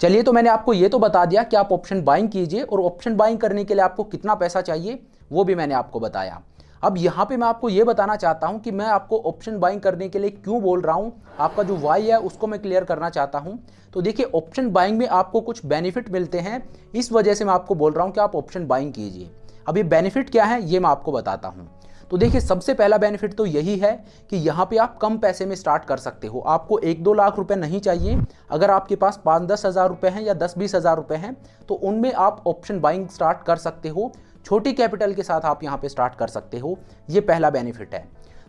चलिए, तो मैंने आपको ये तो बता दिया कि आप ऑप्शन बाइंग कीजिए, और ऑप्शन बाइंग करने के लिए आपको कितना पैसा चाहिए वो भी मैंने आपको बताया। अब यहाँ पे मैं आपको ये बताना चाहता हूँ कि मैं आपको ऑप्शन बाइंग करने के लिए क्यों बोल रहा हूँ, आपका जो वाई है उसको मैं क्लियर करना चाहता हूँ। तो देखिए, ऑप्शन बाइंग में आपको कुछ बेनिफिट मिलते हैं, इस वजह से मैं आपको बोल रहा हूँ कि आप ऑप्शन बाइंग कीजिए। अब ये बेनिफिट क्या है ये मैं आपको बताता हूँ। तो देखिए, सबसे पहला बेनिफिट तो यही है कि यहाँ पे आप कम पैसे में स्टार्ट कर सकते हो। आपको 1-2 लाख रुपए नहीं चाहिए। अगर आपके पास 5-10 हज़ार रुपये हैं या 10-20 हज़ार रुपये हैं तो उनमें आप ऑप्शन बाइंग स्टार्ट कर सकते हो। छोटी कैपिटल के साथ आप यहाँ पे स्टार्ट कर सकते हो। ये पहला बेनिफिट है।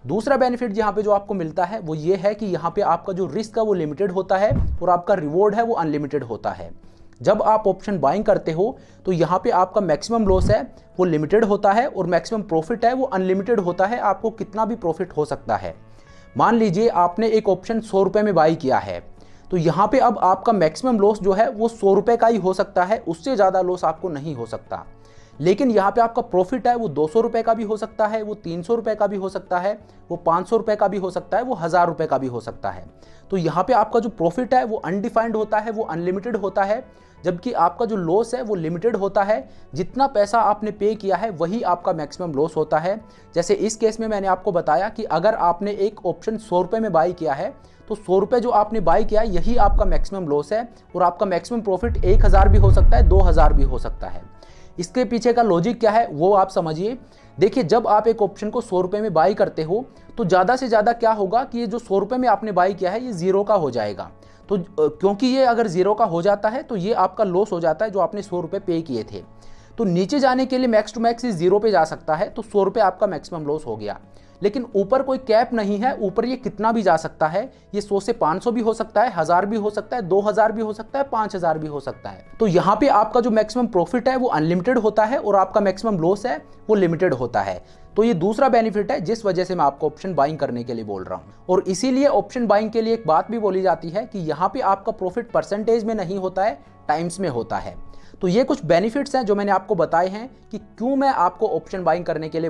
दूसरा बेनिफिट यहाँ पे जो आपको मिलता है वो ये है कि यहाँ पे आपका जो रिस्क है वो लिमिटेड होता है और आपका रिवॉर्ड है वो अनलिमिटेड होता है। जब आप ऑप्शन बाइंग करते हो तो यहाँ पे आपका मैक्सिमम लॉस है वो लिमिटेड होता है और मैक्सिमम प्रॉफिट है वो अनलिमिटेड होता है। आपको कितना भी प्रॉफिट हो सकता है। मान लीजिए आपने एक ऑप्शन 100 रुपये में बाई किया है, तो यहाँ पे अब आपका मैक्सिमम लॉस जो है वो 100 रुपये का ही हो सकता है, उससे ज़्यादा लॉस आपको नहीं हो सकता। लेकिन यहाँ पे आपका प्रॉफिट है वो 200 रुपये का भी हो सकता है, वो 300 रुपये का भी हो सकता है, वो 500 रुपये का भी हो सकता है, वो 1000 रुपये का भी हो सकता है। तो यहाँ पे आपका जो प्रॉफिट है वो अनडिफाइंड होता है, वो अनलिमिटेड होता है, जबकि आपका जो लॉस है वो लिमिटेड होता है। जितना पैसा आपने पे किया है वही आपका मैक्सिमम लॉस होता है। जैसे इस केस में मैंने आपको बताया कि अगर आपने एक ऑप्शन 100 रुपये में बाई किया है तो 100 रुपये जो आपने बाई किया है यही आपका मैक्सिमम लॉस है, और आपका मैक्सिमम प्रॉफिट 1000 भी हो सकता है, 2000 भी हो सकता है। इसके पीछे का लॉजिक क्या है वो आप समझिए। देखिए, जब आप एक ऑप्शन को 100 रुपये में बाई करते हो तो ज़्यादा से ज़्यादा क्या होगा कि ये जो 100 रुपये में आपने बाई किया है ये ज़ीरो का हो जाएगा। तो क्योंकि ये अगर ज़ीरो का हो जाता है तो ये आपका लॉस हो जाता है जो आपने 100 रुपये पे किए थे। तो नीचे जाने के लिए मैक्स टू मैक्स ज़ीरो पे जा सकता है, तो 100 रुपये आपका मैक्सिमम लॉस हो गया। लेकिन ऊपर कोई कैप नहीं है, ऊपर ये कितना भी जा सकता है। ये 100 से 500 भी हो सकता है, 1000 भी हो सकता है, 2000 भी हो सकता है, 5000 भी हो सकता है। तो यहाँ पे आपका जो मैक्सिमम प्रॉफिट है वो अनलिमिटेड होता है और आपका मैक्सिमम लॉस है वो लिमिटेड होता है। तो ये दूसरा बेनिफिट है जिस वजह से मैं आपको ऑप्शन बाइंग करने के लिए बोल रहा हूँ। और इसीलिए ऑप्शन बाइंग के लिए एक बात भी बोली जाती है कि यहाँ पे आपका प्रॉफिट परसेंटेज में नहीं होता है, टाइम्स में होता है। तो ये कुछ बेनिफिट्स हैं जो मैंने आपको बताए हैं कि क्यों मैं आपको ऑप्शन बाइंग करने के लिए